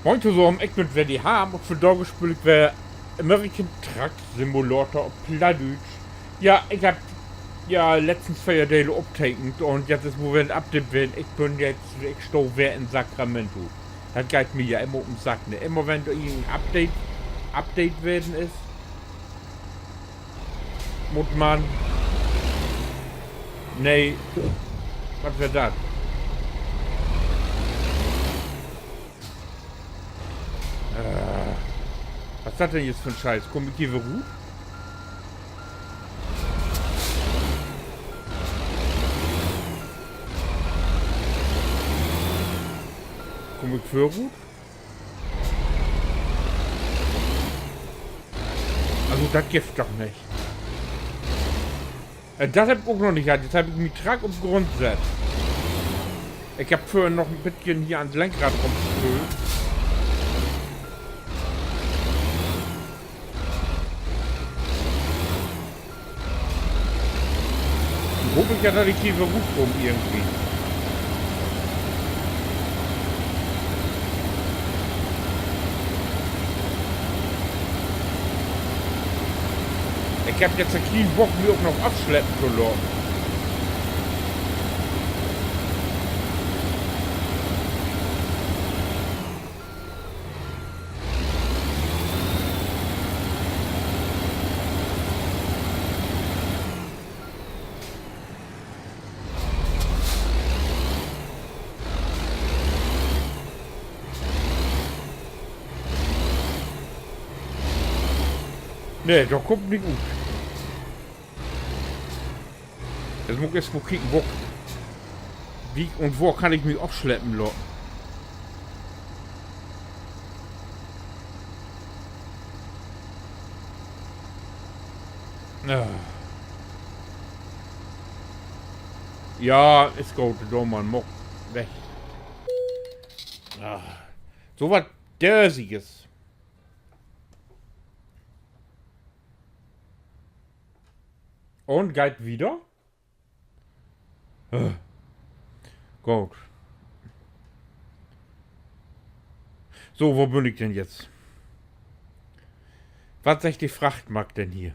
Heute so am Eck mit wer die haben und für da gespielt wer American Truck Simulator auf Plattdeutsch. Ja, ich hab ja letztens Feierdale abgetekent und jetzt ist wo wir ein Update werden. Ich bin jetzt, ich stehe wer in Sacramento. Das geht mir ja immer um den Sack, ne? Immer wenn da irgendein Update werden ist, muss man. Nee, was wär das? Was ist das denn jetzt für ein Scheiß? Komm ich hier gut? Komm ich für gut? Also das gibt doch nicht. Das hab ich auch noch nicht gehabt. Jetzt habe ich mich Trag auf Grundsatz. Ich hab vorher noch ein bisschen hier ans Lenkrad rumgespült. Ich hoffe ja, dass ich hier Ruf rum irgendwie. Ich hab jetzt keinen Bock, mir auch noch abschleppen zu lassen. Nee, doch kommt nicht gut. Jetzt muss ich erst mal kicken, wie und wo kann ich mich abschleppen lassen. Ja, ist gut, da man mock weg. So was Dörsiges. Und geht wieder? Gut. So, wo bin ich denn jetzt? Was sagt die Frachtmarkt denn hier?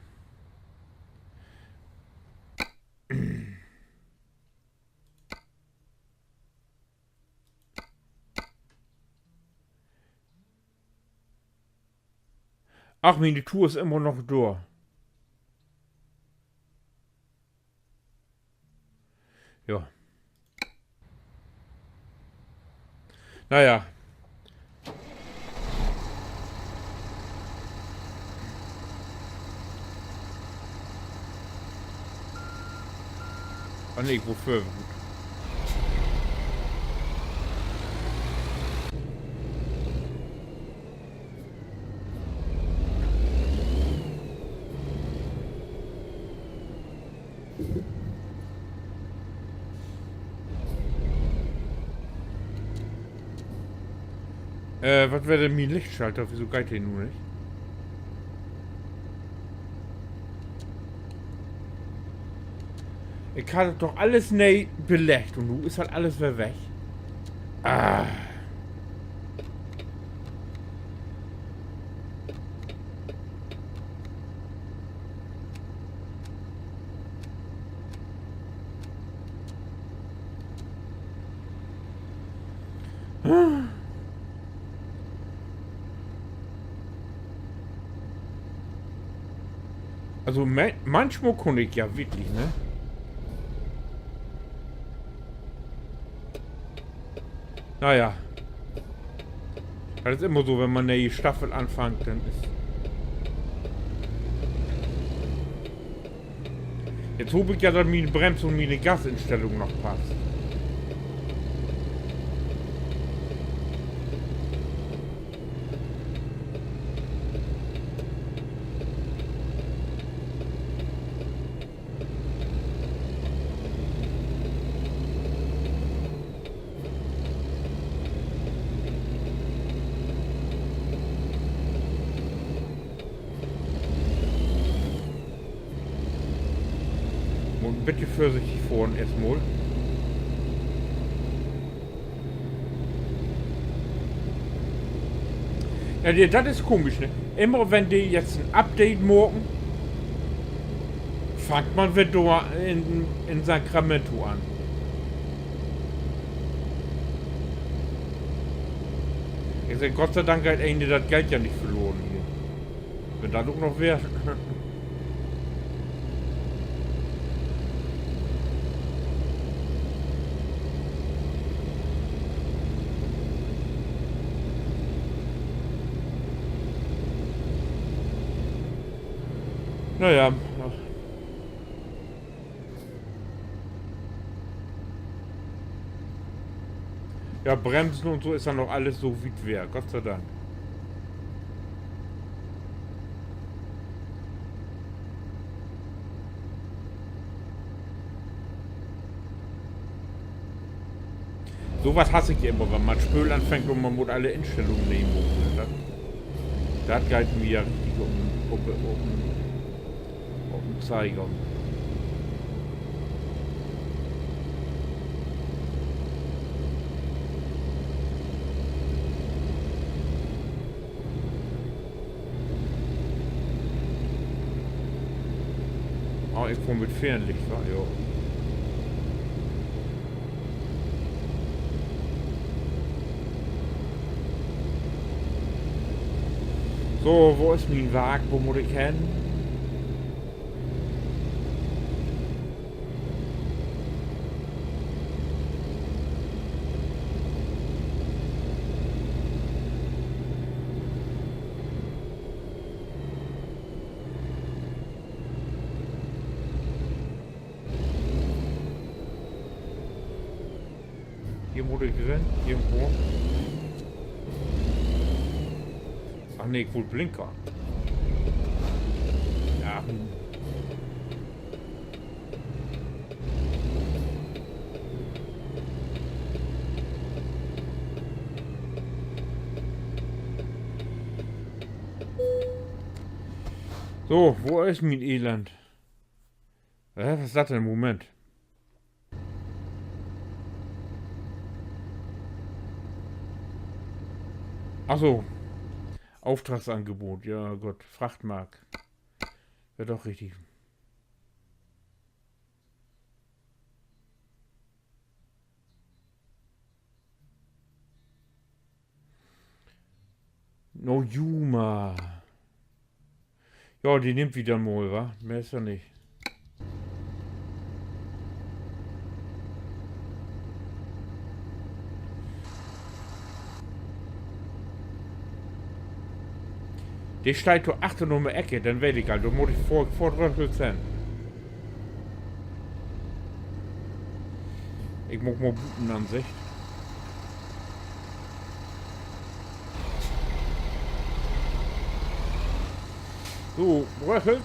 Ach, meine Tour ist immer noch da. Ja. Naja. Ah nee, wofür? Was wäre denn mein Lichtschalter? Wieso geht der nun nicht? Ich hatte doch alles neu belegt und du ist halt alles wieder weg. Ah. Also manchmal kann ich ja wirklich, ne? Naja. Das ist immer so, wenn man eine Staffel anfängt, dann ist... Jetzt hoffe ich ja, dass meine Bremse und meine Gasinstellung noch passt. Und bitte vorsichtig fahren erstmal. Ja, das ist komisch, ne? Immer wenn die jetzt ein Update morgen, fängt man wieder in Sacramento an. Ich sag, Gott sei Dank hat Ende das Geld ja nicht verloren hier. Wenn das auch noch wäre. Naja. Ja, Bremsen und so ist dann noch alles so wie es wäre. Gott sei Dank. Sowas hasse ich immer, wenn man Spül anfängt und man muss alle Einstellungen nehmen. Das geht mir ja richtig um den Zeiger. Ah, ich komme mit Fernlicht, wa? Ja. So, wo ist mein Wagen? Wo muss ich hin? Hier muss ich rein, irgendwo. Ach nee, wohl Blinker. Ja. So, wo ist mein Elend? Was ist das denn? Moment. Ach so. Auftragsangebot, ja Gott, Frachtmark. Wäre doch richtig. No Yuma. Ja, die nimmt wieder mal, wa? Mehr ist ja nicht. Die steigt doch 8 um die Ecke, dann weiß ich halt, da muss ich vordrücken sein. Ich muss mal booten an sich. So, Röchel.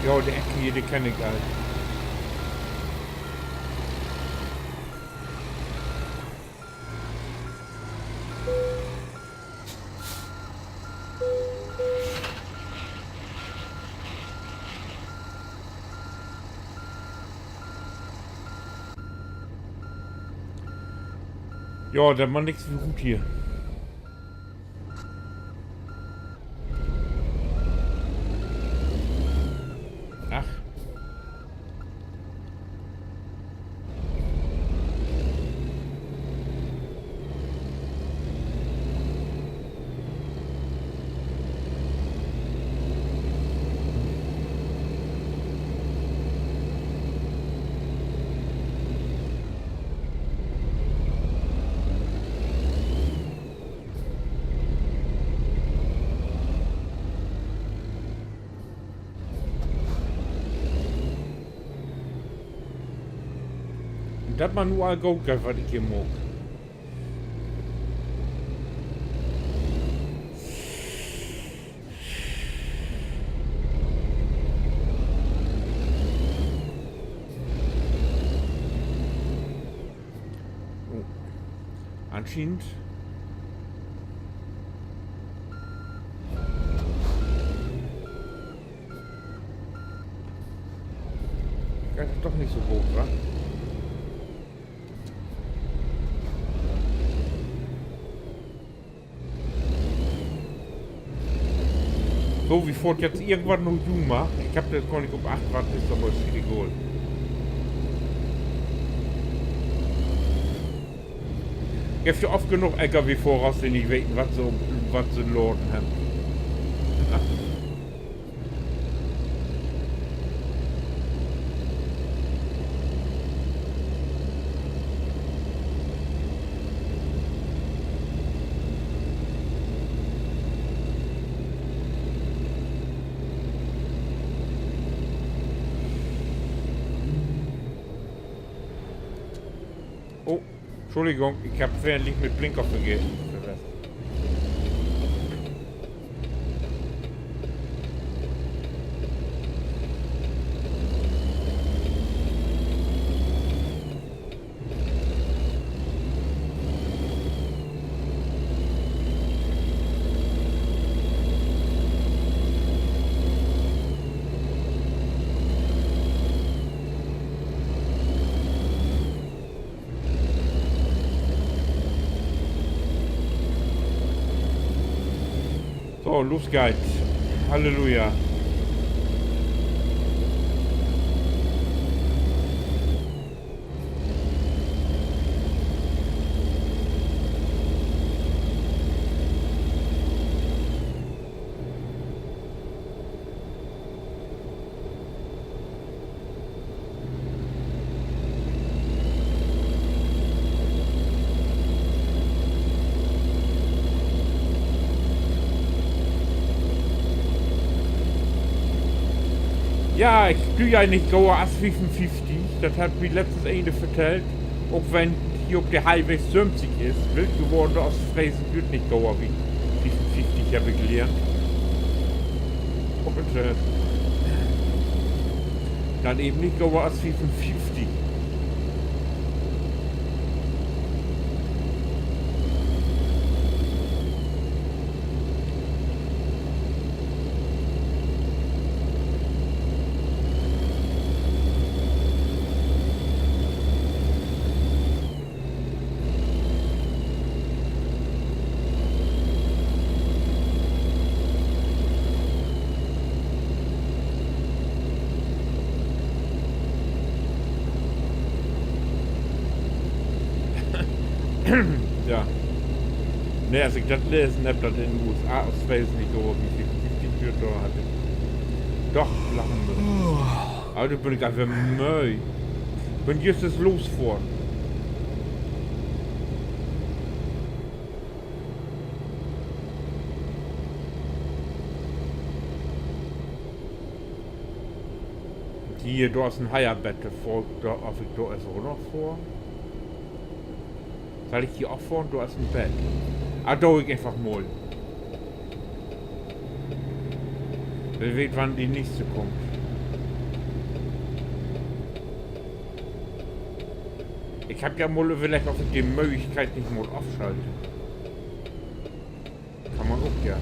Ja, die Ecke hier, die kenne ich halt. Ja, der Mann nichts wie gut hier. Ach. Das Manual Gold, was ich hier mag. Anscheinend. Das ist doch nicht so hoch, wa? So, wie fort jetzt irgendwann noch Juma. Ich hab das gar nicht um 8 Watt, ist aber viel egal. Ich hab ja oft genug LKW voraus, die nicht wissen, was sie laden haben. Oh, Entschuldigung, ich habe währendlich mit Blinker vergessen. So, los geht's. Halleluja. Ja, ich tue ja nicht gauer als 55. Das hat mir letztens eine vertellt. Auch wenn hier auf der Highway 70 ist, wild geworden aus Fräsen wird nicht gauer wie 55, habe ich gelernt. Und dann eben nicht gauer als 55. Ja. Ne, als ich das lesen habe, dass in den USA aus Fräsen nicht gauer wie 55 wird, da hatte ich doch lachen müssen. Aber da bin ich einfach neu. Wenn jetzt ist los vor. Hier, da ist ein Heierbett, da auf ich da ist auch noch vor. Soll ich hier auch vor und da ist ein Bett? Ah, da ich einfach mal. Wer weiß, wann die nächste kommt. Ich hab ja mal vielleicht auch die Möglichkeit nicht mal aufschalten. Kann man auch ja.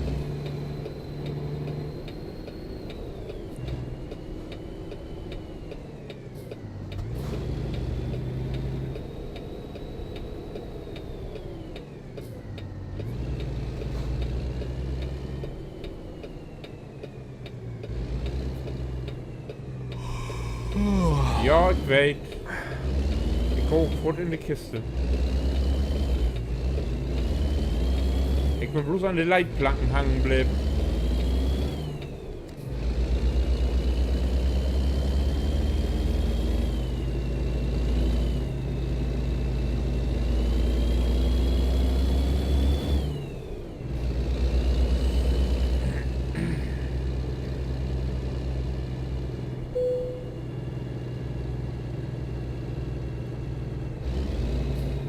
Ja, ich weiß. Ich guck sofort in die Kiste. Ich will bloß an den Leitplanken hängen bleiben.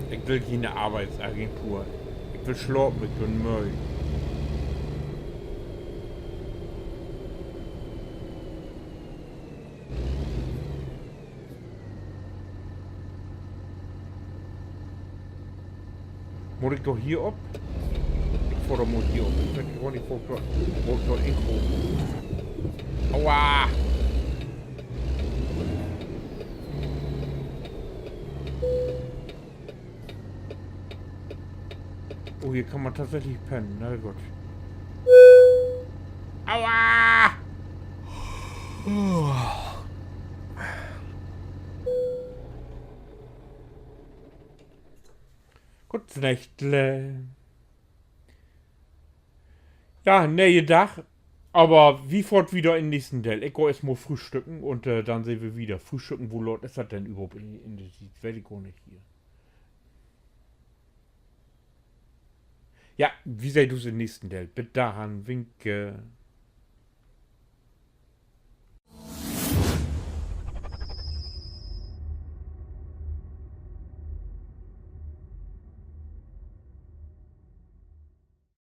Ich will keine Arbeitsagentur. Ich will schlafen, ich bin müde. Muss ich doch hier ab? Ich fahr doch mal hier ab. Ich werde gar nicht vor dort hinkriegen. Aua! Oh, hier kann man tatsächlich pennen. Na gut. Aua! Gutes Nächtle. Ja, nee, Dach. Aber wie fort wieder in den nächsten Teil. Ich gehe erstmal frühstücken und dann sehen wir wieder. Frühstücken, wo laut ist das denn überhaupt in der Sicht? Weiß ich gar nicht hier. Ja, wie seid du es im nächsten Teil? Bitte daran, winke.